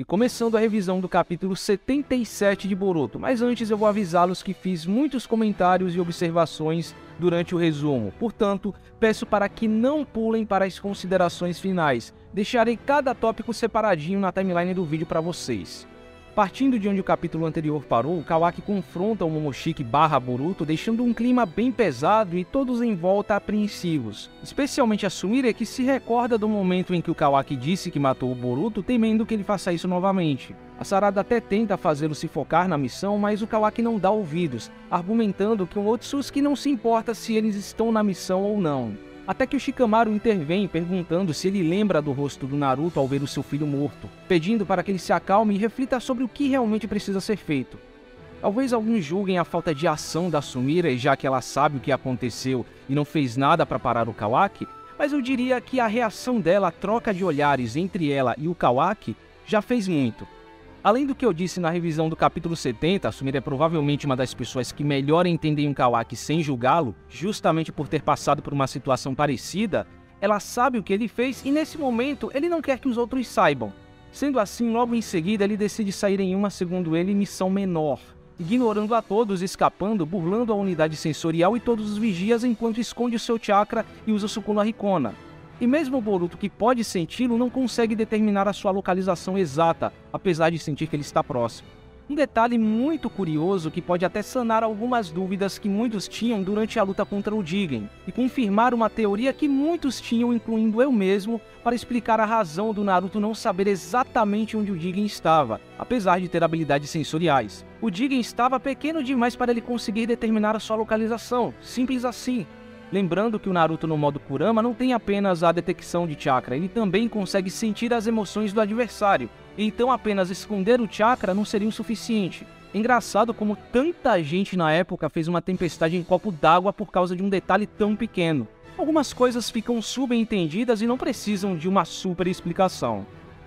e começando a revisão do capítulo 77 de Boruto, mas antes eu vou avisá-los que fiz muitos comentários e observações durante o resumo, portanto, peço para que não pulem para as considerações finais, deixarei cada tópico separadinho na timeline do vídeo para vocês. Partindo de onde o capítulo anterior parou, Kawaki confronta o Momoshiki / Boruto, deixando um clima bem pesado e todos em volta apreensivos. Especialmente a Sumire, que se recorda do momento em que o Kawaki disse que matou o Boruto, temendo que ele faça isso novamente. A Sarada até tenta fazê-lo se focar na missão, mas o Kawaki não dá ouvidos, argumentando que o Otsutsuki não se importa se eles estão na missão ou não. Até que o Shikamaru intervém perguntando se ele lembra do rosto do Naruto ao ver o seu filho morto, pedindo para que ele se acalme e reflita sobre o que realmente precisa ser feito. Talvez alguns julguem a falta de ação da Sumire, já que ela sabe o que aconteceu e não fez nada para parar o Kawaki, mas eu diria que a reação dela à troca de olhares entre ela e o Kawaki já fez muito. Além do que eu disse na revisão do capítulo 70, a Sumire é provavelmente uma das pessoas que melhor entendem o Kawaki sem julgá-lo, justamente por ter passado por uma situação parecida. Ela sabe o que ele fez e nesse momento ele não quer que os outros saibam. Sendo assim, logo em seguida ele decide sair em uma, segundo ele, missão menor, ignorando a todos, escapando, burlando a unidade sensorial e todos os vigias enquanto esconde o seu chakra e usa o Sukuna Hikona. E mesmo o Boruto, que pode senti-lo, não consegue determinar a sua localização exata, apesar de sentir que ele está próximo. Um detalhe muito curioso que pode até sanar algumas dúvidas que muitos tinham durante a luta contra o Jigen, e confirmar uma teoria que muitos tinham, incluindo eu mesmo, para explicar a razão do Naruto não saber exatamente onde o Jigen estava, apesar de ter habilidades sensoriais. O Jigen estava pequeno demais para ele conseguir determinar a sua localização, simples assim. Lembrando que o Naruto no modo Kurama não tem apenas a detecção de chakra, ele também consegue sentir as emoções do adversário, então apenas esconder o chakra não seria o suficiente. Engraçado como tanta gente na época fez uma tempestade em copo d'água por causa de um detalhe tão pequeno. Algumas coisas ficam subentendidas e não precisam de uma super explicação.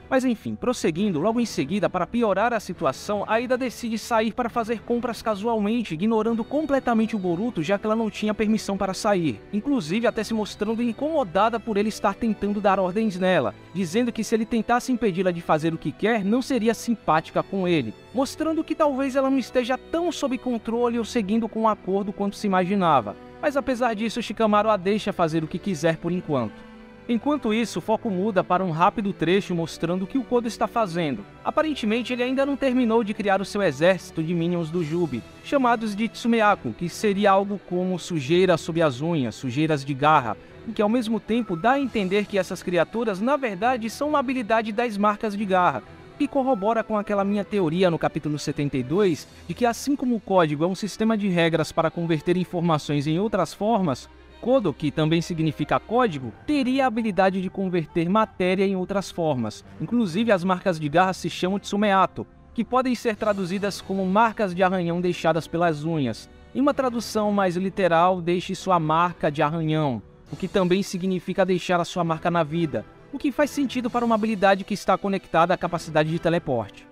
Mas enfim, prosseguindo, logo em seguida, para piorar a situação, Aida decide sair para fazer compras casualmente, ignorando completamente o Boruto, já que ela não tinha permissão para sair, inclusive até se mostrando incomodada por ele estar tentando dar ordens nela, dizendo que se ele tentasse impedi-la de fazer o que quer, não seria simpática com ele, mostrando que talvez ela não esteja tão sob controle ou seguindo com um acordo quanto se imaginava. Mas apesar disso, Shikamaru a deixa fazer o que quiser por enquanto. Enquanto isso, o foco muda para um rápido trecho mostrando o que o Kodo está fazendo. Aparentemente, ele ainda não terminou de criar o seu exército de minions do Jubi, chamados de Tsumeaku, que seria algo como sujeira sob as unhas, sujeiras de garra, o que ao mesmo tempo dá a entender que essas criaturas na verdade são uma habilidade das marcas de garra, que corrobora com aquela minha teoria no capítulo 72, de que assim como o código é um sistema de regras para converter informações em outras formas, Kodo, que também significa código, teria a habilidade de converter matéria em outras formas. Inclusive, as marcas de garra se chamam Tsumeato, que podem ser traduzidas como marcas de arranhão deixadas pelas unhas. Em uma tradução mais literal, deixe sua marca de arranhão, o que também significa deixar a sua marca na vida, o que faz sentido para uma habilidade que está conectada à capacidade de teleporte.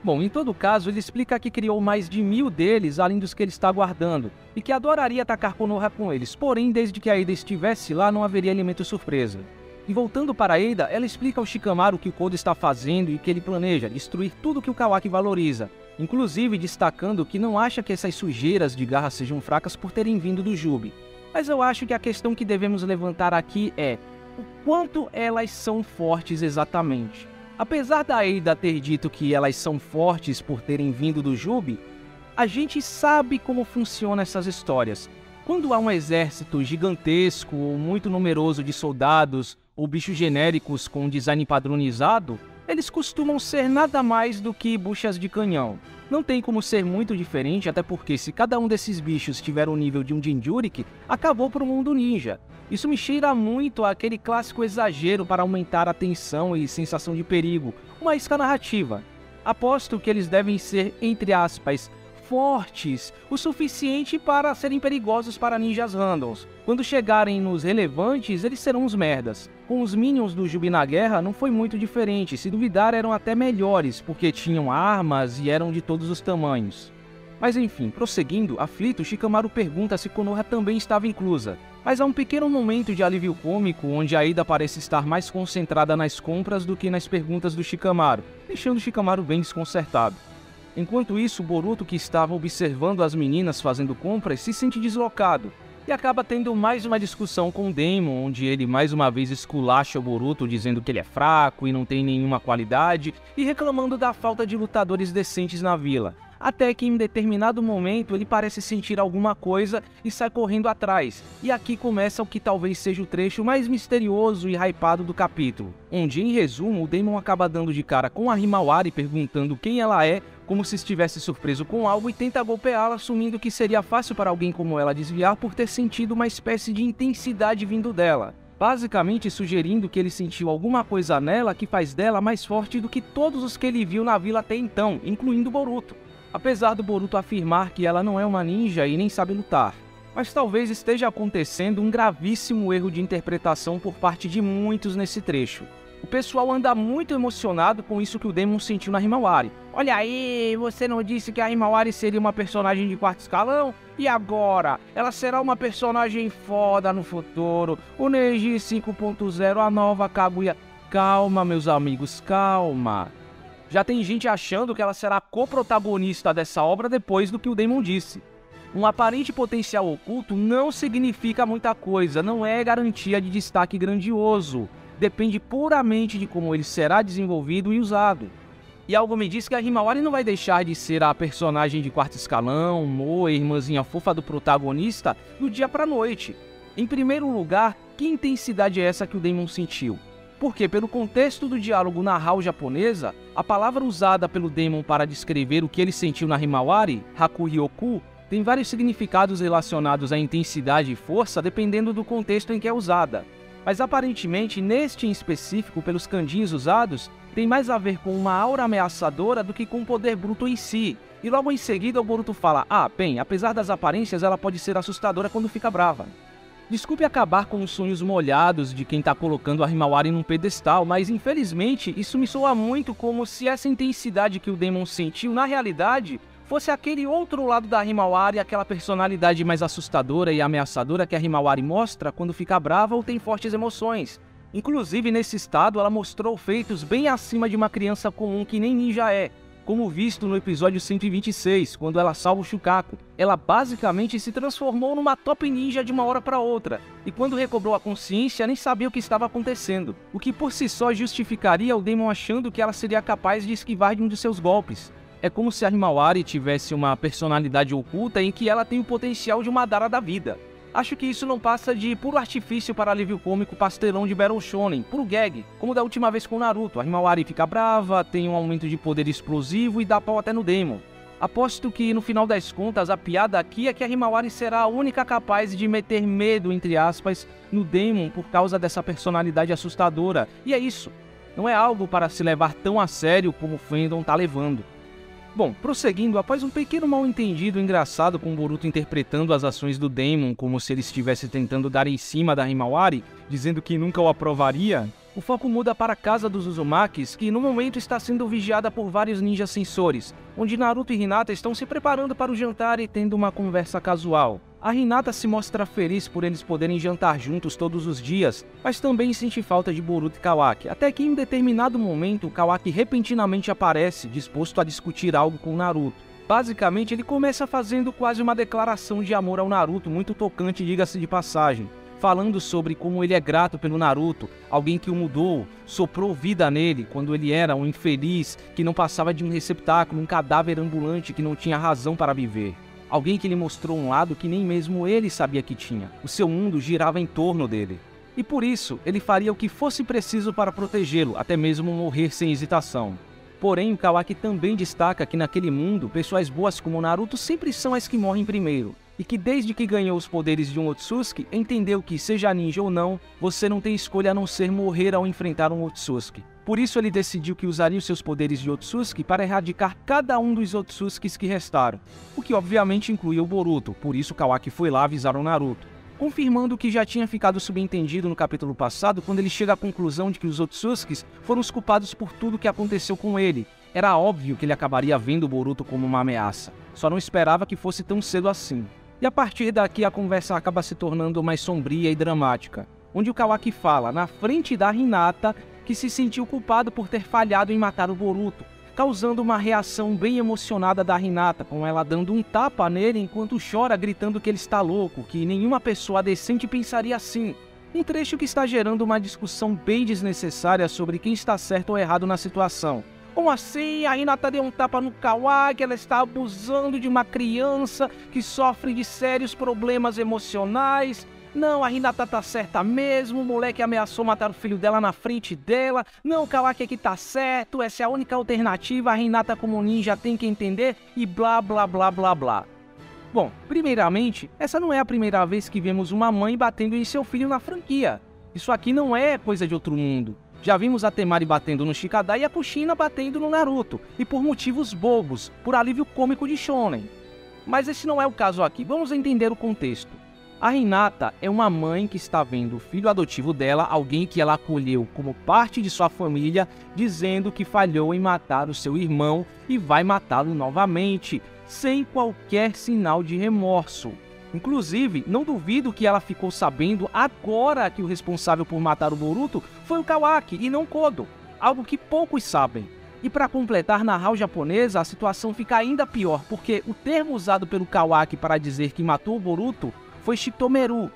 Bom, em todo caso, ele explica que criou mais de 1000 deles, além dos que ele está guardando, e que adoraria atacar Konoha com eles, porém, desde que a Aida estivesse lá, não haveria elemento surpresa. E voltando para Aida, ela explica ao Shikamaru o que o Kodo está fazendo e que ele planeja destruir tudo que o Kawaki valoriza, inclusive destacando que não acha que essas sujeiras de garra sejam fracas por terem vindo do Jubi. Mas eu acho que a questão que devemos levantar aqui é o quanto elas são fortes exatamente. Apesar da Aida ter dito que elas são fortes por terem vindo do Jubi, a gente sabe como funcionam essas histórias. Quando há um exército gigantesco ou muito numeroso de soldados ou bichos genéricos com um design padronizado, eles costumam ser nada mais do que buchas de canhão. Não tem como ser muito diferente, até porque se cada um desses bichos tiver o nível de um Jinchuriki, acabou para o mundo ninja. Isso me cheira muito àquele clássico exagero para aumentar a tensão e sensação de perigo, uma isca narrativa. Aposto que eles devem ser, entre aspas, fortes o suficiente para serem perigosos para ninjas randoms. Quando chegarem nos relevantes, eles serão uns merdas. Com os minions do Jubi na guerra não foi muito diferente, se duvidar eram até melhores, porque tinham armas e eram de todos os tamanhos. Mas enfim, prosseguindo, aflito, Shikamaru pergunta se Konoha também estava inclusa. Mas há um pequeno momento de alívio cômico onde a Ida parece estar mais concentrada nas compras do que nas perguntas do Shikamaru, deixando Shikamaru bem desconcertado. Enquanto isso, Boruto, que estava observando as meninas fazendo compras, se sente deslocado e acaba tendo mais uma discussão com o Daemon, onde ele mais uma vez esculacha o Boruto dizendo que ele é fraco e não tem nenhuma qualidade e reclamando da falta de lutadores decentes na vila. Até que em determinado momento ele parece sentir alguma coisa e sai correndo atrás. E aqui começa o que talvez seja o trecho mais misterioso e hypado do capítulo, onde em resumo o Daemon acaba dando de cara com a Himawari perguntando quem ela é, como se estivesse surpreso com algo, e tenta golpeá-la, assumindo que seria fácil para alguém como ela desviar por ter sentido uma espécie de intensidade vindo dela. Basicamente sugerindo que ele sentiu alguma coisa nela que faz dela mais forte do que todos os que ele viu na vila até então, incluindo Boruto. Apesar do Boruto afirmar que ela não é uma ninja e nem sabe lutar. Mas talvez esteja acontecendo um gravíssimo erro de interpretação por parte de muitos nesse trecho. O pessoal anda muito emocionado com isso que o Daemon sentiu na Himawari. Olha aí, você não disse que a Himawari seria uma personagem de quarto escalão? E agora? Ela será uma personagem foda no futuro. O Neji 5.0, a nova Kaguya. Calma, meus amigos, calma. Já tem gente achando que ela será coprotagonista dessa obra depois do que o Daemon disse. Um aparente potencial oculto não significa muita coisa, não é garantia de destaque grandioso. Depende puramente de como ele será desenvolvido e usado. E algo me diz que a Himawari não vai deixar de ser a personagem de quarto escalão, Moe, irmãzinha fofa do protagonista, do dia pra noite. Em primeiro lugar, que intensidade é essa que o Daemon sentiu? Porque, pelo contexto do diálogo na HAL japonesa, a palavra usada pelo Daemon para descrever o que ele sentiu na Himawari, Haku-Ryoku, tem vários significados relacionados à intensidade e força dependendo do contexto em que é usada. Mas aparentemente, neste em específico, pelos kanjis usados, tem mais a ver com uma aura ameaçadora do que com o poder bruto em si. E logo em seguida o Boruto fala, bem, apesar das aparências, ela pode ser assustadora quando fica brava. Desculpe acabar com os sonhos molhados de quem tá colocando a Himawari num pedestal, mas infelizmente isso me soa muito como se essa intensidade que o Daemon sentiu, na realidade, fosse aquele outro lado da Himawari, aquela personalidade mais assustadora e ameaçadora que a Himawari mostra quando fica brava ou tem fortes emoções. Inclusive, nesse estado, ela mostrou feitos bem acima de uma criança comum que nem ninja é, como visto no episódio 126, quando ela salva o Shukaku. Ela basicamente se transformou numa top ninja de uma hora para outra, e quando recobrou a consciência nem sabia o que estava acontecendo, o que por si só justificaria o Daemon achando que ela seria capaz de esquivar de um de seus golpes. É como se a Himawari tivesse uma personalidade oculta em que ela tem o potencial de uma Madara da vida. Acho que isso não passa de puro artifício para alívio cômico pastelão de Battle Shonen, puro gag, como da última vez com Naruto. A Himawari fica brava, tem um aumento de poder explosivo e dá pau até no Daemon. Aposto que no final das contas a piada aqui é que a Himawari será a única capaz de meter medo, entre aspas, no Daemon por causa dessa personalidade assustadora. E é isso, não é algo para se levar tão a sério como o fandom tá levando. Bom, prosseguindo, após um pequeno mal-entendido engraçado com Boruto interpretando as ações do Daemon como se ele estivesse tentando dar em cima da Himawari, dizendo que nunca o aprovaria, o foco muda para a casa dos Uzumakis, que no momento está sendo vigiada por vários ninjas sensores, onde Naruto e Hinata estão se preparando para o jantar e tendo uma conversa casual. A Hinata se mostra feliz por eles poderem jantar juntos todos os dias, mas também sente falta de Boruto e Kawaki, até que em um determinado momento Kawaki repentinamente aparece, disposto a discutir algo com Naruto. Basicamente ele começa fazendo quase uma declaração de amor ao Naruto, muito tocante, diga-se de passagem, falando sobre como ele é grato pelo Naruto, alguém que o mudou, soprou vida nele quando ele era um infeliz que não passava de um receptáculo, um cadáver ambulante que não tinha razão para viver. Alguém que lhe mostrou um lado que nem mesmo ele sabia que tinha. O seu mundo girava em torno dele. E por isso, ele faria o que fosse preciso para protegê-lo, até mesmo morrer sem hesitação. Porém, o Kawaki também destaca que naquele mundo, pessoas boas como Naruto sempre são as que morrem primeiro. E que desde que ganhou os poderes de um Otsutsuki, entendeu que, seja ninja ou não, você não tem escolha a não ser morrer ao enfrentar um Otsutsuki. Por isso ele decidiu que usaria os seus poderes de Otsutsuki para erradicar cada um dos Otsutsukis que restaram, o que obviamente incluía o Boruto, por isso Kawaki foi lá avisar o Naruto, confirmando o que já tinha ficado subentendido no capítulo passado quando ele chega à conclusão de que os Otsutskis foram os culpados por tudo o que aconteceu com ele. Era óbvio que ele acabaria vendo o Boruto como uma ameaça. só não esperava que fosse tão cedo assim. E a partir daqui a conversa acaba se tornando mais sombria e dramática, onde o Kawaki fala, na frente da Hinata, que se sentiu culpado por ter falhado em matar o Boruto, causando uma reação bem emocionada da Hinata, com ela dando um tapa nele enquanto chora, gritando que ele está louco, que nenhuma pessoa decente pensaria assim. Um trecho que está gerando uma discussão bem desnecessária sobre quem está certo ou errado na situação. Como assim? A Hinata deu um tapa no Kawaki, ela está abusando de uma criança que sofre de sérios problemas emocionais. Não, a Hinata tá certa mesmo, o moleque ameaçou matar o filho dela na frente dela. Não, o Kawaki aqui tá certo, essa é a única alternativa, a Hinata como ninja tem que entender e blá blá blá blá blá. Bom, primeiramente, essa não é a primeira vez que vemos uma mãe batendo em seu filho na franquia. Isso aqui não é coisa de outro mundo. Já vimos a Temari batendo no Shikadai e a Kushina batendo no Naruto, e por motivos bobos, por alívio cômico de shonen. Mas esse não é o caso aqui, vamos entender o contexto. A Hinata é uma mãe que está vendo o filho adotivo dela, alguém que ela acolheu como parte de sua família, dizendo que falhou em matar o seu irmão e vai matá-lo novamente, sem qualquer sinal de remorso. Inclusive, não duvido que ela ficou sabendo agora que o responsável por matar o Boruto foi o Kawaki e não Kodo, algo que poucos sabem. E para completar, na HAL japonesa, a situação fica ainda pior, porque o termo usado pelo Kawaki para dizer que matou o Boruto foi Shitomeru,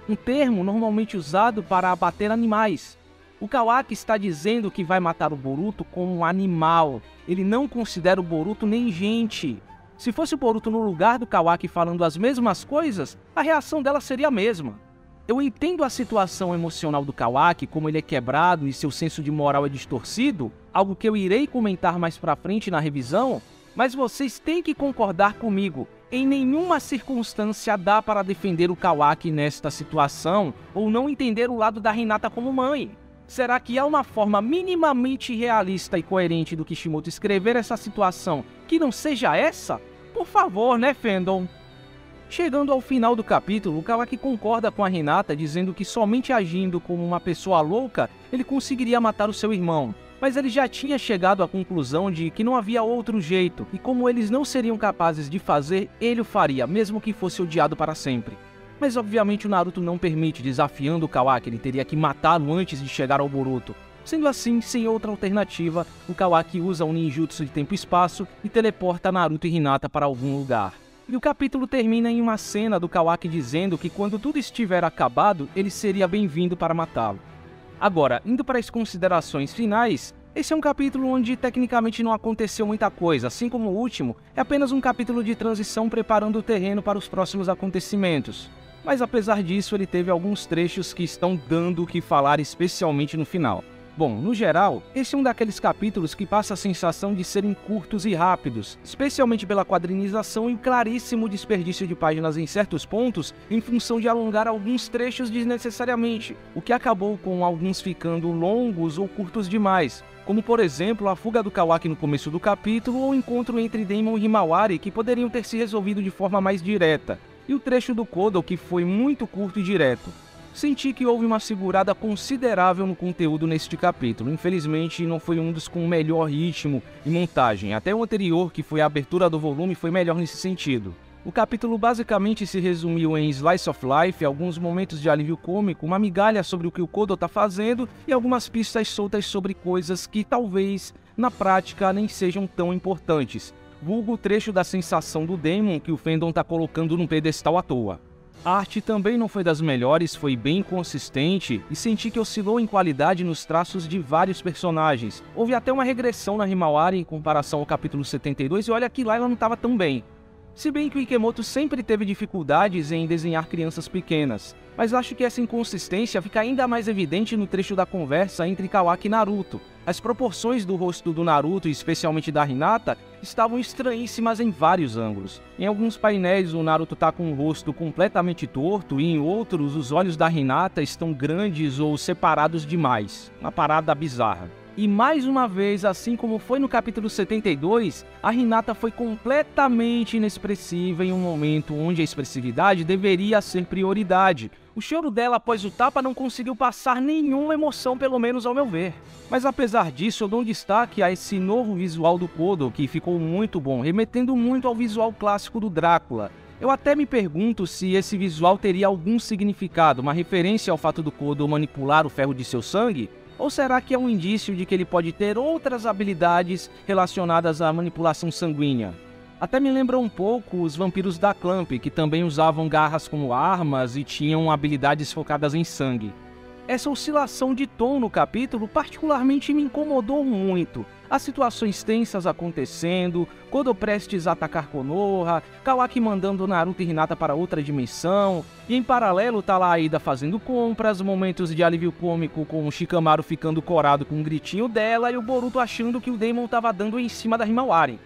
um termo normalmente usado para abater animais. O Kawaki está dizendo que vai matar o Boruto como um animal. Ele não considera o Boruto nem gente. Se fosse o Boruto no lugar do Kawaki falando as mesmas coisas, a reação dela seria a mesma. Eu entendo a situação emocional do Kawaki, como ele é quebrado e seu senso de moral é distorcido, algo que eu irei comentar mais pra frente na revisão, mas vocês têm que concordar comigo. Em nenhuma circunstância dá para defender o Kawaki nesta situação ou não entender o lado da Hinata como mãe. Será que há uma forma minimamente realista e coerente do Kishimoto escrever essa situação que não seja essa? Por favor, né, fandom? Chegando ao final do capítulo, o Kawaki concorda com a Hinata, dizendo que somente agindo como uma pessoa louca ele conseguiria matar o seu irmão. Mas ele já tinha chegado à conclusão de que não havia outro jeito, e como eles não seriam capazes de fazer, ele o faria, mesmo que fosse odiado para sempre. Mas obviamente o Naruto não permite, desafiando o Kawaki, ele teria que matá-lo antes de chegar ao Boruto. Sendo assim, sem outra alternativa, o Kawaki usa um ninjutsu de tempo e espaço e teleporta Naruto e Hinata para algum lugar. E o capítulo termina em uma cena do Kawaki dizendo que quando tudo estiver acabado, ele seria bem-vindo para matá-lo. Agora, indo para as considerações finais, esse é um capítulo onde tecnicamente não aconteceu muita coisa, assim como o último, é apenas um capítulo de transição preparando o terreno para os próximos acontecimentos. Mas apesar disso, ele teve alguns trechos que estão dando o que falar, especialmente no final. Bom, no geral, esse é um daqueles capítulos que passa a sensação de serem curtos e rápidos, especialmente pela quadrinização e o claríssimo desperdício de páginas em certos pontos, em função de alongar alguns trechos desnecessariamente, o que acabou com alguns ficando longos ou curtos demais, como por exemplo a fuga do Kawaki no começo do capítulo ou o encontro entre Daimon e Himawari, que poderiam ter se resolvido de forma mais direta, e o trecho do Kodo, que foi muito curto e direto. Senti que houve uma segurada considerável no conteúdo neste capítulo. Infelizmente, não foi um dos com o melhor ritmo e montagem. Até o anterior, que foi a abertura do volume, foi melhor nesse sentido. O capítulo basicamente se resumiu em Slice of Life, alguns momentos de alívio cômico, uma migalha sobre o que o Kodo tá fazendo e algumas pistas soltas sobre coisas que talvez, na prática, nem sejam tão importantes. Vulgo o trecho da sensação do Daimon que o fandom tá colocando num pedestal à toa. A arte também não foi das melhores, foi bem consistente e senti que oscilou em qualidade nos traços de vários personagens. Houve até uma regressão na Himawari em comparação ao capítulo 72 e olha que lá ela não estava tão bem. Se bem que o Ikemoto sempre teve dificuldades em desenhar crianças pequenas, mas acho que essa inconsistência fica ainda mais evidente no trecho da conversa entre Kawaki e Naruto. As proporções do rosto do Naruto, e especialmente da Hinata, estavam estranhíssimas em vários ângulos. Em alguns painéis o Naruto tá com o rosto completamente torto e em outros os olhos da Hinata estão grandes ou separados demais. Uma parada bizarra. E mais uma vez, assim como foi no capítulo 72, a Hinata foi completamente inexpressiva em um momento onde a expressividade deveria ser prioridade. O choro dela após o tapa não conseguiu passar nenhuma emoção, pelo menos ao meu ver. Mas apesar disso, eu dou um destaque a esse novo visual do Kodo, que ficou muito bom, remetendo muito ao visual clássico do Drácula. Eu até me pergunto se esse visual teria algum significado, uma referência ao fato do Kodo manipular o ferro de seu sangue? Ou será que é um indício de que ele pode ter outras habilidades relacionadas à manipulação sanguínea? Até me lembra um pouco os vampiros da Clamp, que também usavam garras como armas e tinham habilidades focadas em sangue. Essa oscilação de tom no capítulo particularmente me incomodou muito. As situações tensas acontecendo, Kodo prestes a atacar Konoha, Kawaki mandando Naruto e Hinata para outra dimensão, e em paralelo tá lá a Aida fazendo compras, momentos de alívio cômico com o Shikamaru ficando corado com um gritinho dela e o Boruto achando que o Daemon tava dando em cima da Himawari.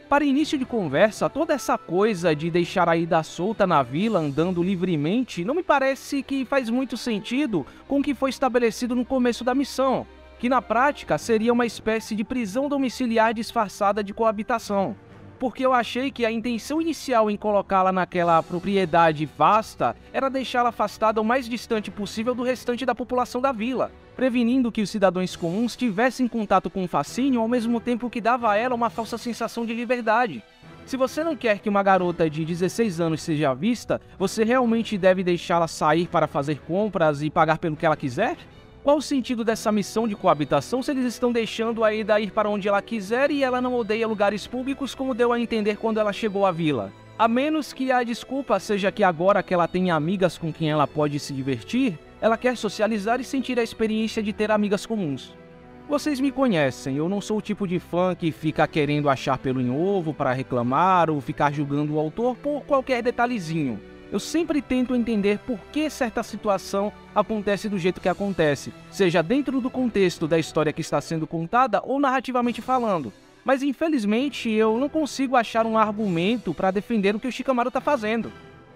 Para início de conversa, toda essa coisa de deixar a Aida solta na vila, andando livremente, não me parece que faz muito sentido com o que foi estabelecido no começo da missão, que na prática seria uma espécie de prisão domiciliar disfarçada de coabitação. Porque eu achei que a intenção inicial em colocá-la naquela propriedade vasta era deixá-la afastada o mais distante possível do restante da população da vila, prevenindo que os cidadãos comuns tivessem contato com o fascínio ao mesmo tempo que dava a ela uma falsa sensação de liberdade. Se você não quer que uma garota de 16 anos seja vista, você realmente deve deixá-la sair para fazer compras e pagar pelo que ela quiser? Qual o sentido dessa missão de coabitação se eles estão deixando a Aida ir para onde ela quiser e ela não odeia lugares públicos como deu a entender quando ela chegou à vila? A menos que a desculpa seja que agora que ela tem amigas com quem ela pode se divertir, ela quer socializar e sentir a experiência de ter amigas comuns. Vocês me conhecem, eu não sou o tipo de fã que fica querendo achar pelo em ovo para reclamar ou ficar julgando o autor por qualquer detalhezinho. Eu sempre tento entender por que certa situação acontece do jeito que acontece, seja dentro do contexto da história que está sendo contada ou narrativamente falando. Mas infelizmente eu não consigo achar um argumento para defender o que o Shikamaru está fazendo.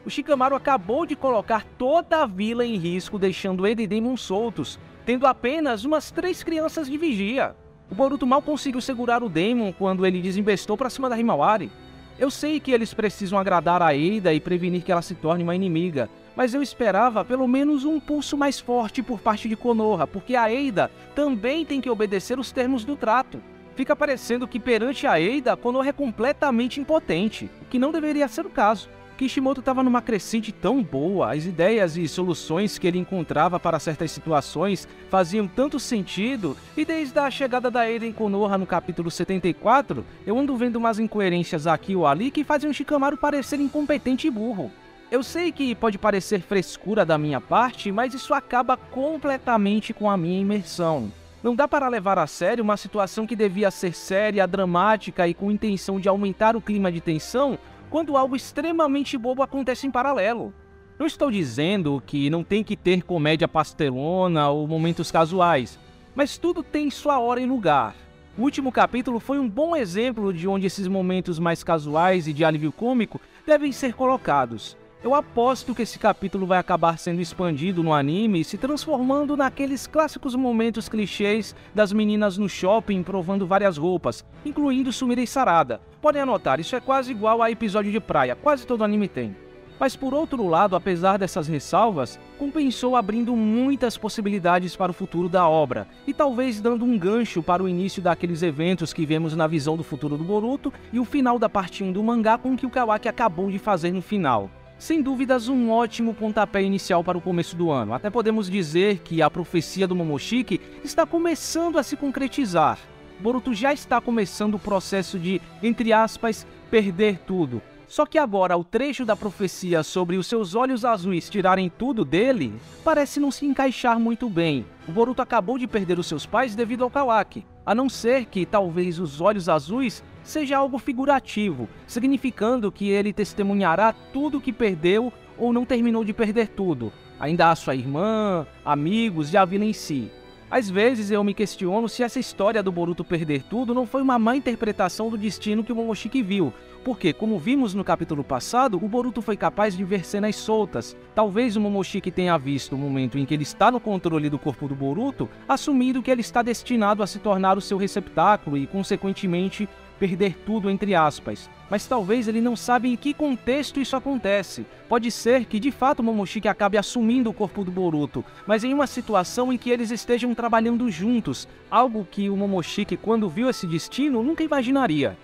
O Shikamaru acabou de colocar toda a vila em risco, deixando ele e Daemon soltos, tendo apenas umas 3 crianças de vigia. O Boruto mal conseguiu segurar o Daemon quando ele desembestou para cima da Himawari. Eu sei que eles precisam agradar a Aida e prevenir que ela se torne uma inimiga, mas eu esperava pelo menos um pulso mais forte por parte de Konoha, porque a Aida também tem que obedecer os termos do trato. Fica parecendo que perante a Aida, Konoha é completamente impotente, o que não deveria ser o caso. Kishimoto estava numa crescente tão boa, as ideias e soluções que ele encontrava para certas situações faziam tanto sentido, e desde a chegada da Aida em Konoha no capítulo 74, eu ando vendo umas incoerências aqui ou ali que fazem o Shikamaru parecer incompetente e burro. Eu sei que pode parecer frescura da minha parte, mas isso acaba completamente com a minha imersão. Não dá para levar a sério uma situação que devia ser séria, dramática e com intenção de aumentar o clima de tensão, quando algo extremamente bobo acontece em paralelo. Não estou dizendo que não tem que ter comédia pastelona ou momentos casuais, mas tudo tem sua hora e lugar. O último capítulo foi um bom exemplo de onde esses momentos mais casuais e de alívio cômico devem ser colocados. Eu aposto que esse capítulo vai acabar sendo expandido no anime e se transformando naqueles clássicos momentos clichês das meninas no shopping provando várias roupas, incluindo Sumire Sarada. Podem anotar, isso é quase igual a episódio de praia, quase todo anime tem. Mas por outro lado, apesar dessas ressalvas, compensou abrindo muitas possibilidades para o futuro da obra, e talvez dando um gancho para o início daqueles eventos que vemos na visão do futuro do Boruto e o final da parte 1 do mangá com o que o Kawaki acabou de fazer no final. Sem dúvidas, um ótimo pontapé inicial para o começo do ano. Até podemos dizer que a profecia do Momoshiki está começando a se concretizar. Boruto já está começando o processo de, entre aspas, perder tudo. Só que agora o trecho da profecia sobre os seus olhos azuis tirarem tudo dele parece não se encaixar muito bem. O Boruto acabou de perder os seus pais devido ao Kawaki, a não ser que talvez os olhos azuis seja algo figurativo, significando que ele testemunhará tudo que perdeu ou não terminou de perder tudo. Ainda há sua irmã, amigos e a vila em si. Às vezes eu me questiono se essa história do Boruto perder tudo não foi uma má interpretação do destino que o Momoshiki viu, porque, como vimos no capítulo passado, o Boruto foi capaz de ver cenas soltas. Talvez o Momoshiki tenha visto o momento em que ele está no controle do corpo do Boruto, assumindo que ele está destinado a se tornar o seu receptáculo e, consequentemente, perder tudo entre aspas. Mas talvez ele não sabe em que contexto isso acontece. Pode ser que de fato o Momoshiki acabe assumindo o corpo do Boruto, mas em uma situação em que eles estejam trabalhando juntos, algo que o Momoshiki, quando viu esse destino, nunca imaginaria.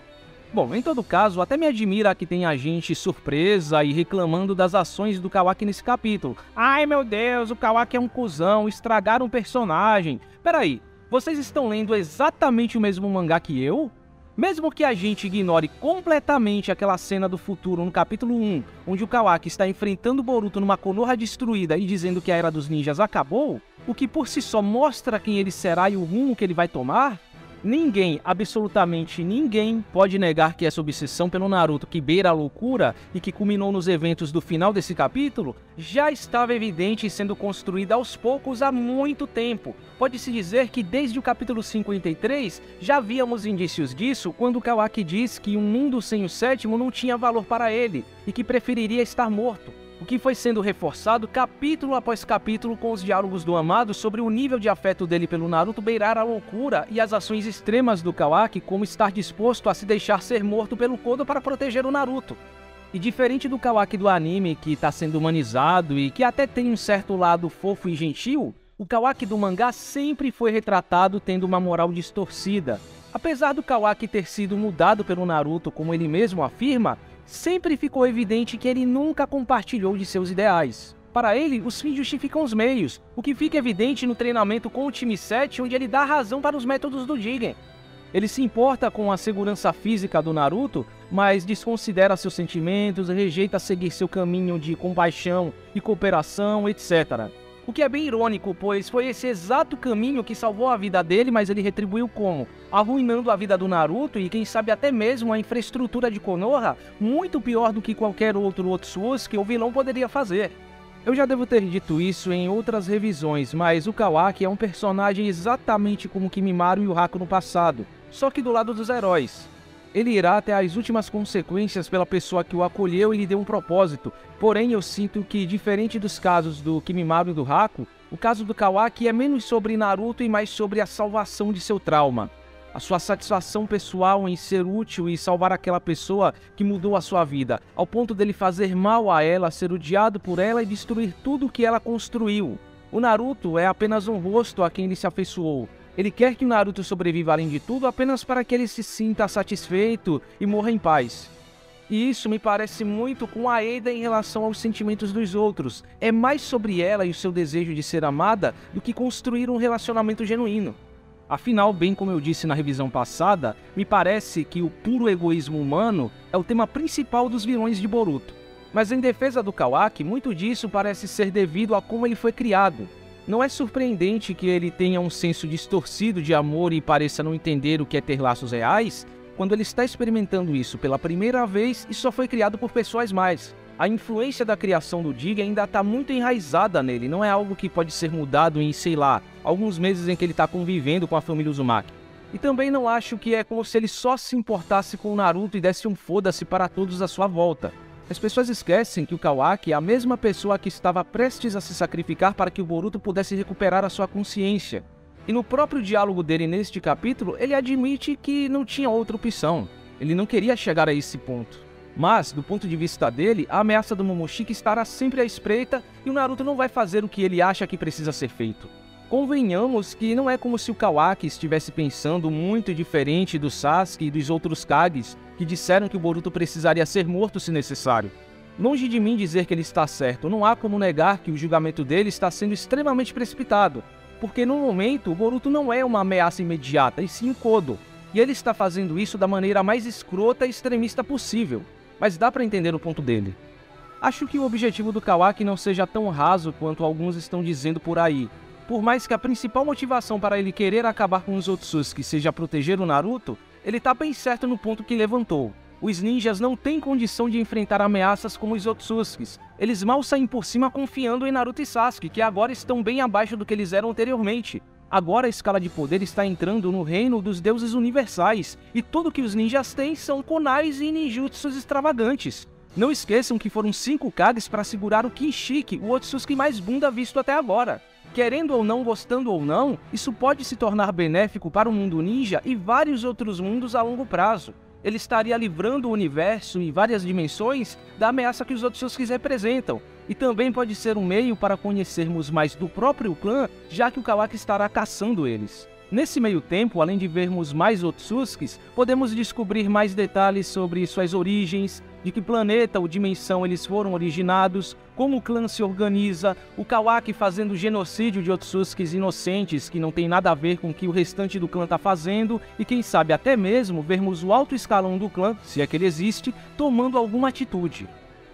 Bom, em todo caso, até me admira que tenha gente surpresa e reclamando das ações do Kawaki nesse capítulo. Ai meu Deus, o Kawaki é um cuzão, estragaram o personagem. Peraí, vocês estão lendo exatamente o mesmo mangá que eu? Mesmo que a gente ignore completamente aquela cena do futuro no capítulo 1, onde o Kawaki está enfrentando o Boruto numa Konoha destruída e dizendo que a Era dos Ninjas acabou, o que por si só mostra quem ele será e o rumo que ele vai tomar, ninguém, absolutamente ninguém, pode negar que essa obsessão pelo Naruto, que beira a loucura e que culminou nos eventos do final desse capítulo, já estava evidente e sendo construída aos poucos há muito tempo. Pode-se dizer que desde o capítulo 53 já víamos indícios disso quando Kawaki diz que um mundo sem o sétimo não tinha valor para ele e que preferiria estar morto. O que foi sendo reforçado capítulo após capítulo com os diálogos do Amado sobre o nível de afeto dele pelo Naruto beirar a loucura e as ações extremas do Kawaki, como estar disposto a se deixar ser morto pelo Kodo para proteger o Naruto. E diferente do Kawaki do anime, que está sendo humanizado e que até tem um certo lado fofo e gentil, o Kawaki do mangá sempre foi retratado tendo uma moral distorcida. Apesar do Kawaki ter sido mudado pelo Naruto, como ele mesmo afirma, sempre ficou evidente que ele nunca compartilhou de seus ideais. Para ele, os fins justificam os meios, o que fica evidente no treinamento com o time 7, onde ele dá razão para os métodos do Jigen. Ele se importa com a segurança física do Naruto, mas desconsidera seus sentimentos, rejeita seguir seu caminho de compaixão e cooperação, etc. O que é bem irônico, pois foi esse exato caminho que salvou a vida dele, mas ele retribuiu como? Arruinando a vida do Naruto e quem sabe até mesmo a infraestrutura de Konoha, muito pior do que qualquer outro Otsutsuki ou vilão poderia fazer. Eu já devo ter dito isso em outras revisões, mas o Kawaki é um personagem exatamente como Kimimaro e o Haku no passado, só que do lado dos heróis. Ele irá até as últimas consequências pela pessoa que o acolheu e lhe deu um propósito. Porém, eu sinto que, diferente dos casos do Kimimaro e do Haku, o caso do Kawaki é menos sobre Naruto e mais sobre a salvação de seu trauma. A sua satisfação pessoal em ser útil e salvar aquela pessoa que mudou a sua vida, ao ponto dele fazer mal a ela, ser odiado por ela e destruir tudo o que ela construiu. O Naruto é apenas um rosto a quem ele se afeiçoou. Ele quer que o Naruto sobreviva além de tudo apenas para que ele se sinta satisfeito e morra em paz. E isso me parece muito com a Eida em relação aos sentimentos dos outros. É mais sobre ela e o seu desejo de ser amada do que construir um relacionamento genuíno. Afinal, bem como eu disse na revisão passada, me parece que o puro egoísmo humano é o tema principal dos vilões de Boruto. Mas em defesa do Kawaki, muito disso parece ser devido a como ele foi criado. Não é surpreendente que ele tenha um senso distorcido de amor e pareça não entender o que é ter laços reais, quando ele está experimentando isso pela primeira vez e só foi criado por pessoas mais. A influência da criação do Jigen ainda está muito enraizada nele, não é algo que pode ser mudado em, sei lá, alguns meses em que ele está convivendo com a família Uzumaki. E também não acho que é como se ele só se importasse com o Naruto e desse um foda-se para todos à sua volta. As pessoas esquecem que o Kawaki é a mesma pessoa que estava prestes a se sacrificar para que o Boruto pudesse recuperar a sua consciência. E no próprio diálogo dele neste capítulo, ele admite que não tinha outra opção. Ele não queria chegar a esse ponto. Mas, do ponto de vista dele, a ameaça do Momoshiki estará sempre à espreita e o Naruto não vai fazer o que ele acha que precisa ser feito. Convenhamos que não é como se o Kawaki estivesse pensando muito diferente do Sasuke e dos outros Kages, que disseram que o Boruto precisaria ser morto se necessário. Longe de mim dizer que ele está certo, não há como negar que o julgamento dele está sendo extremamente precipitado, porque no momento o Boruto não é uma ameaça imediata, e sim um Kodo, e ele está fazendo isso da maneira mais escrota e extremista possível, mas dá para entender o ponto dele. Acho que o objetivo do Kawaki não seja tão raso quanto alguns estão dizendo por aí. Por mais que a principal motivação para ele querer acabar com os Otsutsuki seja proteger o Naruto, ele tá bem certo no ponto que levantou. Os ninjas não têm condição de enfrentar ameaças como os Otsutsukis. Eles mal saem por cima confiando em Naruto e Sasuke, que agora estão bem abaixo do que eles eram anteriormente. Agora a escala de poder está entrando no reino dos deuses universais, e tudo que os ninjas têm são kunais e ninjutsus extravagantes. Não esqueçam que foram 5 Kages para segurar o Kinshiki, o Otsutsuki mais bunda visto até agora. Querendo ou não, gostando ou não, isso pode se tornar benéfico para o mundo ninja e vários outros mundos a longo prazo. Ele estaria livrando o universo e várias dimensões da ameaça que os Otsutsuki representam, e também pode ser um meio para conhecermos mais do próprio clã, já que o Kawaki estará caçando eles. Nesse meio tempo, além de vermos mais Otsutsukis, podemos descobrir mais detalhes sobre suas origens, de que planeta ou dimensão eles foram originados, como o clã se organiza, o Kawaki fazendo genocídio de Otsutsukis inocentes que não tem nada a ver com o que o restante do clã está fazendo, e quem sabe até mesmo vermos o alto escalão do clã, se é que ele existe, tomando alguma atitude.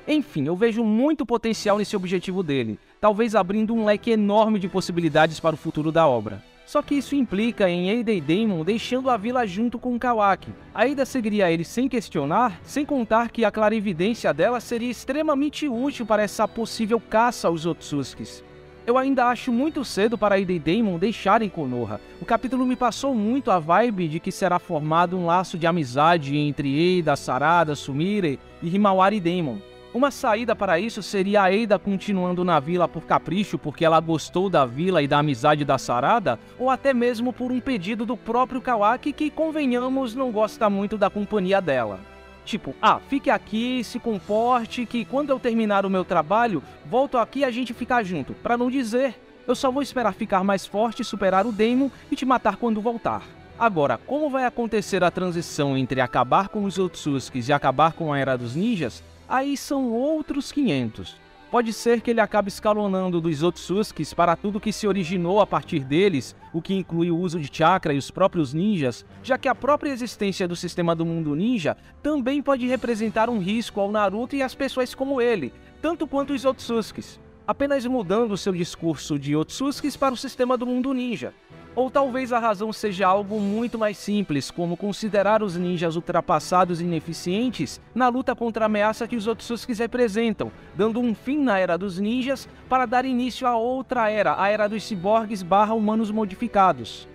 Enfim, eu vejo muito potencial nesse objetivo dele, talvez abrindo um leque enorme de possibilidades para o futuro da obra. Só que isso implica em Ada e Daemon deixando a vila junto com o Kawaki. A Ada seguiria ele sem questionar, sem contar que a clarividência dela seria extremamente útil para essa possível caça aos Otsutsukis. Eu ainda acho muito cedo para Ada e Daemon deixarem Konoha. O capítulo me passou muito a vibe de que será formado um laço de amizade entre Ada, Sarada, Sumire e Himawari e Daemon. Uma saída para isso seria a Ada continuando na vila por capricho, porque ela gostou da vila e da amizade da Sarada, ou até mesmo por um pedido do próprio Kawaki que, convenhamos, não gosta muito da companhia dela. Tipo, fique aqui, se comporte, que quando eu terminar o meu trabalho, volto aqui e a gente ficar junto. Para não dizer, eu só vou esperar ficar mais forte, superar o Daemon e te matar quando voltar. Agora, como vai acontecer a transição entre acabar com os Otsutsukis e acabar com a Era dos Ninjas? Aí são outros 500. Pode ser que ele acabe escalonando dos Otsutsukis para tudo que se originou a partir deles, o que inclui o uso de chakra e os próprios ninjas, já que a própria existência do sistema do mundo ninja também pode representar um risco ao Naruto e às pessoas como ele, tanto quanto os Otsutsukis, apenas mudando seu discurso de Otsutsukis para o sistema do mundo ninja. Ou talvez a razão seja algo muito mais simples, como considerar os ninjas ultrapassados e ineficientes na luta contra a ameaça que os Otsutsukis representam, dando um fim na Era dos Ninjas para dar início a outra era, a Era dos Ciborgues / humanos modificados.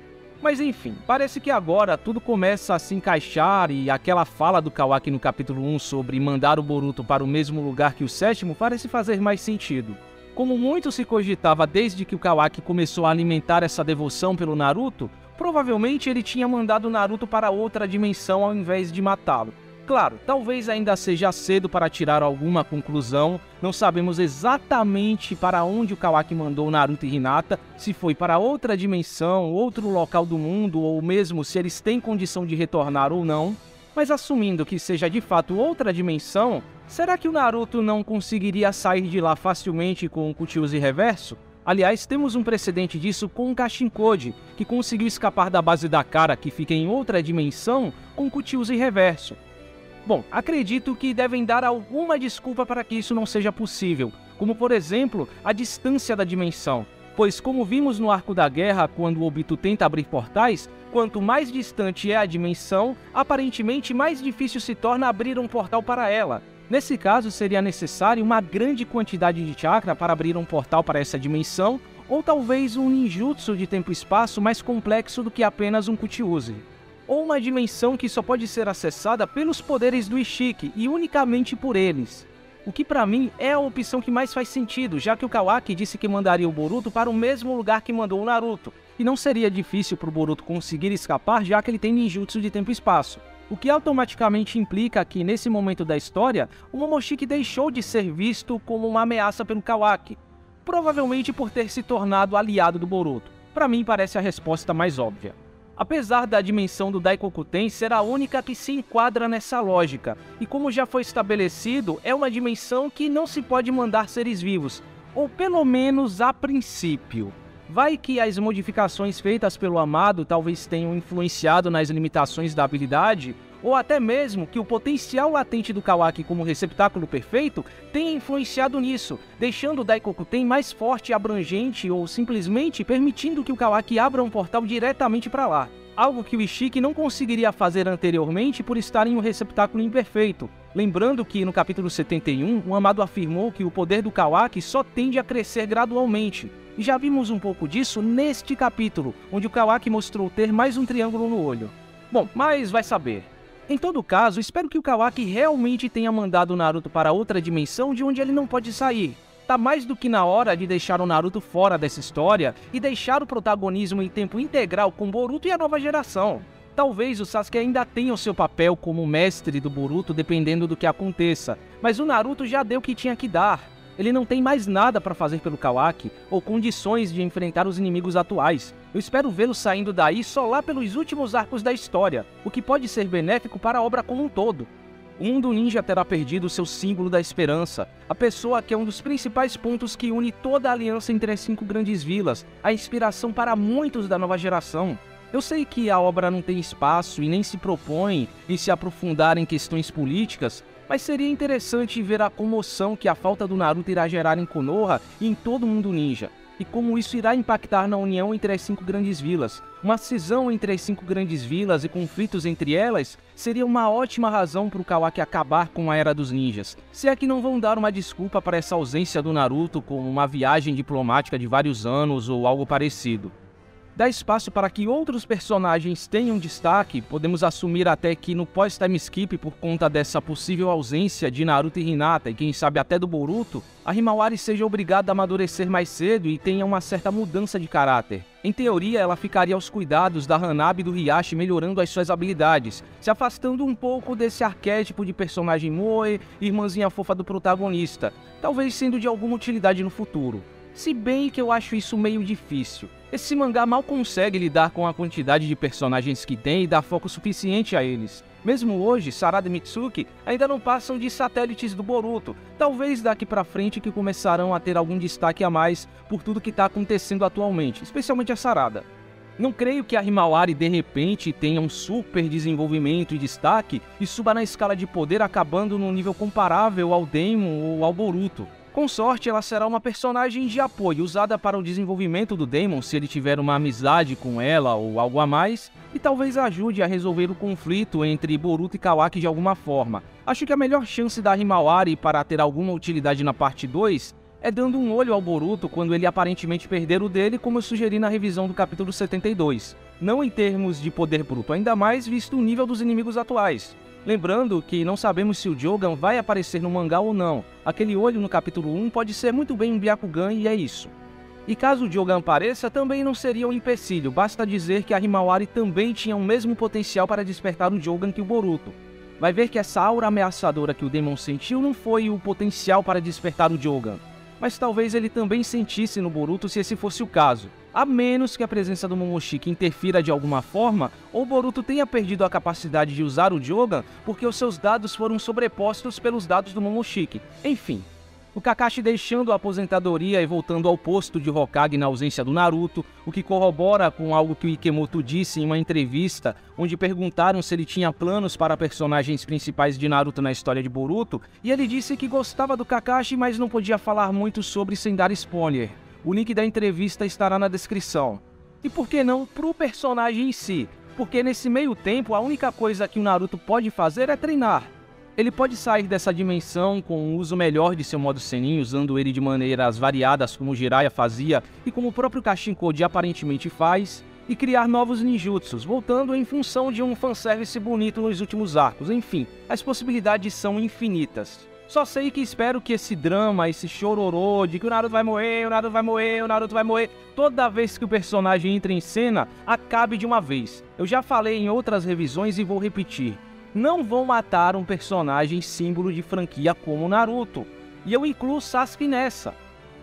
Mas enfim, parece que agora tudo começa a se encaixar e aquela fala do Kawaki no capítulo 1 sobre mandar o Boruto para o mesmo lugar que o sétimo parece fazer mais sentido. Como muito se cogitava desde que o Kawaki começou a alimentar essa devoção pelo Naruto, provavelmente ele tinha mandado o Naruto para outra dimensão ao invés de matá-lo. Claro, talvez ainda seja cedo para tirar alguma conclusão, não sabemos exatamente para onde o Kawaki mandou Naruto e Hinata, se foi para outra dimensão, outro local do mundo, ou mesmo se eles têm condição de retornar ou não. Mas assumindo que seja de fato outra dimensão, será que o Naruto não conseguiria sair de lá facilmente com o Kuchiyuzi reverso? Aliás, temos um precedente disso com o Kashinkode, que conseguiu escapar da base da Kara, que fica em outra dimensão, com o Kuchiyuzi reverso. Bom, acredito que devem dar alguma desculpa para que isso não seja possível, como por exemplo, a distância da dimensão. Pois como vimos no Arco da Guerra, quando o Obito tenta abrir portais, quanto mais distante é a dimensão, aparentemente mais difícil se torna abrir um portal para ela. Nesse caso, seria necessário uma grande quantidade de chakra para abrir um portal para essa dimensão, ou talvez um ninjutsu de tempo e espaço mais complexo do que apenas um Kuchiyuzi. Ou uma dimensão que só pode ser acessada pelos poderes do Ishiki e unicamente por eles. O que pra mim é a opção que mais faz sentido, já que o Kawaki disse que mandaria o Boruto para o mesmo lugar que mandou o Naruto, e não seria difícil pro Boruto conseguir escapar, já que ele tem ninjutsu de tempo e espaço. O que automaticamente implica que, nesse momento da história, o Momoshiki deixou de ser visto como uma ameaça pelo Kawaki, provavelmente por ter se tornado aliado do Boruto. Pra mim parece a resposta mais óbvia. Apesar da dimensão do Daikokuten ser a única que se enquadra nessa lógica, e como já foi estabelecido, é uma dimensão que não se pode mandar seres vivos, ou pelo menos a princípio. Vai que as modificações feitas pelo Amado talvez tenham influenciado nas limitações da habilidade, ou até mesmo que o potencial latente do Kawaki como receptáculo perfeito tenha influenciado nisso, deixando o Daikokuten mais forte e abrangente ou simplesmente permitindo que o Kawaki abra um portal diretamente para lá. Algo que o Ishiki não conseguiria fazer anteriormente por estar em um receptáculo imperfeito. Lembrando que no capítulo 71, o Amado afirmou que o poder do Kawaki só tende a crescer gradualmente. E já vimos um pouco disso neste capítulo, onde o Kawaki mostrou ter mais um triângulo no olho. Bom, mas vai saber. Em todo caso, espero que o Kawaki realmente tenha mandado o Naruto para outra dimensão de onde ele não pode sair. Tá mais do que na hora de deixar o Naruto fora dessa história e deixar o protagonismo em tempo integral com Boruto e a nova geração. Talvez o Sasuke ainda tenha o seu papel como mestre do Boruto dependendo do que aconteça, mas o Naruto já deu o que tinha que dar. Ele não tem mais nada para fazer pelo Kawaki ou condições de enfrentar os inimigos atuais. Eu espero vê-lo saindo daí só lá pelos últimos arcos da história, o que pode ser benéfico para a obra como um todo. O mundo ninja terá perdido seu símbolo da esperança, a pessoa que é um dos principais pontos que une toda a aliança entre as 5 grandes vilas, a inspiração para muitos da nova geração. Eu sei que a obra não tem espaço e nem se propõe em se aprofundar em questões políticas, mas seria interessante ver a comoção que a falta do Naruto irá gerar em Konoha e em todo o mundo ninja, e como isso irá impactar na união entre as 5 grandes vilas. Uma cisão entre as 5 grandes vilas e conflitos entre elas seria uma ótima razão para o Kawaki acabar com a Era dos Ninjas, se é que não vão dar uma desculpa para essa ausência do Naruto como uma viagem diplomática de vários anos ou algo parecido. Dá espaço para que outros personagens tenham destaque, podemos assumir até que no pós-time skip, por conta dessa possível ausência de Naruto e Hinata e quem sabe até do Boruto, a Himawari seja obrigada a amadurecer mais cedo e tenha uma certa mudança de caráter. Em teoria, ela ficaria aos cuidados da Hanabi e do Hiashi melhorando as suas habilidades, se afastando um pouco desse arquétipo de personagem moe, irmãzinha fofa do protagonista, talvez sendo de alguma utilidade no futuro. Se bem que eu acho isso meio difícil. Esse mangá mal consegue lidar com a quantidade de personagens que tem e dar foco suficiente a eles. Mesmo hoje, Sarada e Mitsuki ainda não passam de satélites do Boruto, talvez daqui pra frente que começarão a ter algum destaque a mais por tudo que tá acontecendo atualmente, especialmente a Sarada. Não creio que a Himawari de repente tenha um super desenvolvimento e destaque e suba na escala de poder acabando num nível comparável ao Daimon ou ao Boruto. Com sorte, ela será uma personagem de apoio, usada para o desenvolvimento do Daimon se ele tiver uma amizade com ela ou algo a mais, e talvez ajude a resolver o conflito entre Boruto e Kawaki de alguma forma. Acho que a melhor chance da Himawari para ter alguma utilidade na parte 2 é dando um olho ao Boruto quando ele aparentemente perder o dele, como eu sugeri na revisão do capítulo 72. Não em termos de poder bruto, ainda mais visto o nível dos inimigos atuais. Lembrando que não sabemos se o Jogan vai aparecer no mangá ou não. Aquele olho no capítulo 1 pode ser muito bem um Byakugan e é isso. E caso o Jogan apareça, também não seria um empecilho, basta dizer que a Himawari também tinha o mesmo potencial para despertar o Jogan que o Boruto. Vai ver que essa aura ameaçadora que o Daimon sentiu não foi o potencial para despertar o Jogan, mas talvez ele também sentisse no Boruto se esse fosse o caso. A menos que a presença do Momoshiki interfira de alguma forma, ou Boruto tenha perdido a capacidade de usar o Jogan porque os seus dados foram sobrepostos pelos dados do Momoshiki. Enfim, o Kakashi deixando a aposentadoria e voltando ao posto de Hokage na ausência do Naruto, o que corrobora com algo que o Ikemoto disse em uma entrevista, onde perguntaram se ele tinha planos para personagens principais de Naruto na história de Boruto, e ele disse que gostava do Kakashi, mas não podia falar muito sobre sem dar spoiler. O link da entrevista estará na descrição. E por que não pro personagem em si? Porque nesse meio tempo a única coisa que o Naruto pode fazer é treinar. Ele pode sair dessa dimensão com um uso melhor de seu modo Sennin, usando ele de maneiras variadas como Jiraiya fazia e como o próprio Kashin Koji aparentemente faz, e criar novos ninjutsus, voltando em função de um fanservice bonito nos últimos arcos. Enfim, as possibilidades são infinitas. Só sei que espero que esse drama, esse chororô de que o Naruto vai morrer, o Naruto vai morrer, o Naruto vai morrer, toda vez que o personagem entra em cena, acabe de uma vez. Eu já falei em outras revisões e vou repetir. Não vão matar um personagem símbolo de franquia como o Naruto. E eu incluo Sasuke nessa.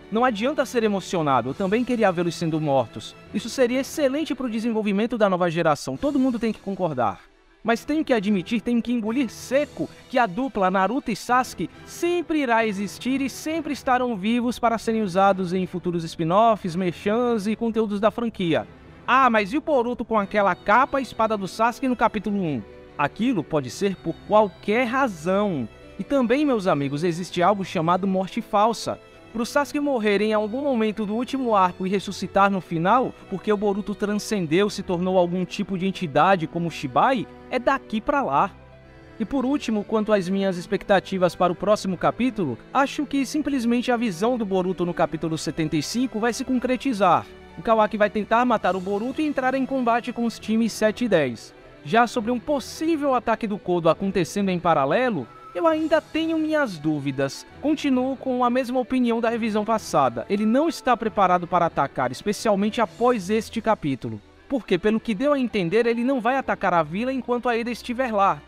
Não adianta ser emocionado, eu também queria vê-los sendo mortos. Isso seria excelente para o desenvolvimento da nova geração, todo mundo tem que concordar. Mas tenho que admitir, tenho que engolir seco que a dupla Naruto e Sasuke sempre irá existir e sempre estarão vivos para serem usados em futuros spin-offs, merchans e conteúdos da franquia. Ah, mas e o Boruto com aquela capa e espada do Sasuke no capítulo 1? Aquilo pode ser por qualquer razão. E também, meus amigos, existe algo chamado morte falsa. Pro Sasuke morrer em algum momento do último arco e ressuscitar no final, porque o Boruto transcendeu, se tornou algum tipo de entidade como o Shibai, é daqui pra lá. E por último, quanto às minhas expectativas para o próximo capítulo, acho que simplesmente a visão do Boruto no capítulo 75 vai se concretizar. O Kawaki vai tentar matar o Boruto e entrar em combate com os times 7 e 10. Já sobre um possível ataque do Kodo acontecendo em paralelo, eu ainda tenho minhas dúvidas. Continuo com a mesma opinião da revisão passada. Ele não está preparado para atacar, especialmente após este capítulo. Porque, pelo que deu a entender, ele não vai atacar a vila enquanto a Ada estiver lá.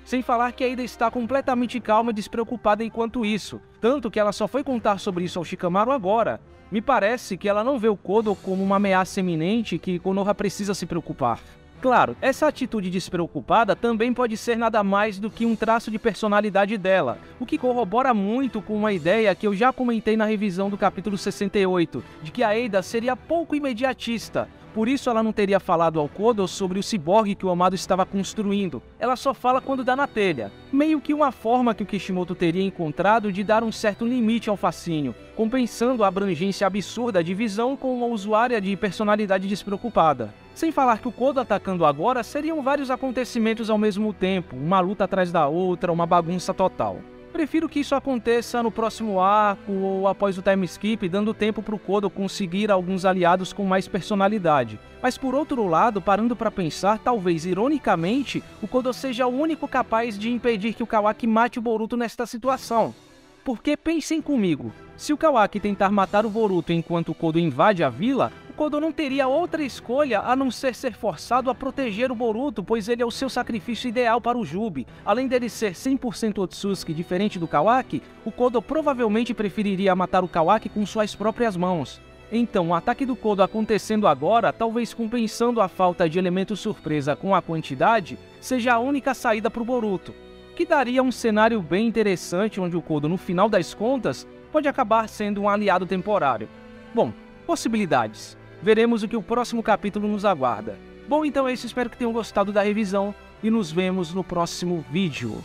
Sem falar que a Ada está completamente calma e despreocupada enquanto isso, tanto que ela só foi contar sobre isso ao Shikamaru agora. Me parece que ela não vê o Kodo como uma ameaça iminente que Konoha precisa se preocupar. Claro, essa atitude despreocupada também pode ser nada mais do que um traço de personalidade dela, o que corrobora muito com uma ideia que eu já comentei na revisão do capítulo 68, de que a Ada seria pouco imediatista. Por isso ela não teria falado ao Kodo sobre o ciborgue que o Amado estava construindo. Ela só fala quando dá na telha. Meio que uma forma que o Kishimoto teria encontrado de dar um certo limite ao fascínio, compensando a abrangência absurda de visão com uma usuária de personalidade despreocupada. Sem falar que o Kodo atacando agora seriam vários acontecimentos ao mesmo tempo, uma luta atrás da outra, uma bagunça total. Prefiro que isso aconteça no próximo arco ou após o time skip, dando tempo para o Kodo conseguir alguns aliados com mais personalidade. Mas por outro lado, parando para pensar, talvez ironicamente, o Kodo seja o único capaz de impedir que o Kawaki mate o Boruto nesta situação. Porque pensem comigo, se o Kawaki tentar matar o Boruto enquanto o Kodo invade a vila, o Kodo não teria outra escolha a não ser forçado a proteger o Boruto, pois ele é o seu sacrifício ideal para o Jubi. Além dele ser 100% Otsutsuki diferente do Kawaki, o Kodo provavelmente preferiria matar o Kawaki com suas próprias mãos. Então, o ataque do Kodo acontecendo agora, talvez compensando a falta de elemento surpresa com a quantidade, seja a única saída para o Boruto, que daria um cenário bem interessante onde o Kodo, no final das contas, pode acabar sendo um aliado temporário. Bom, possibilidades. Veremos o que o próximo capítulo nos aguarda. Bom, então é isso, espero que tenham gostado da revisão e nos vemos no próximo vídeo.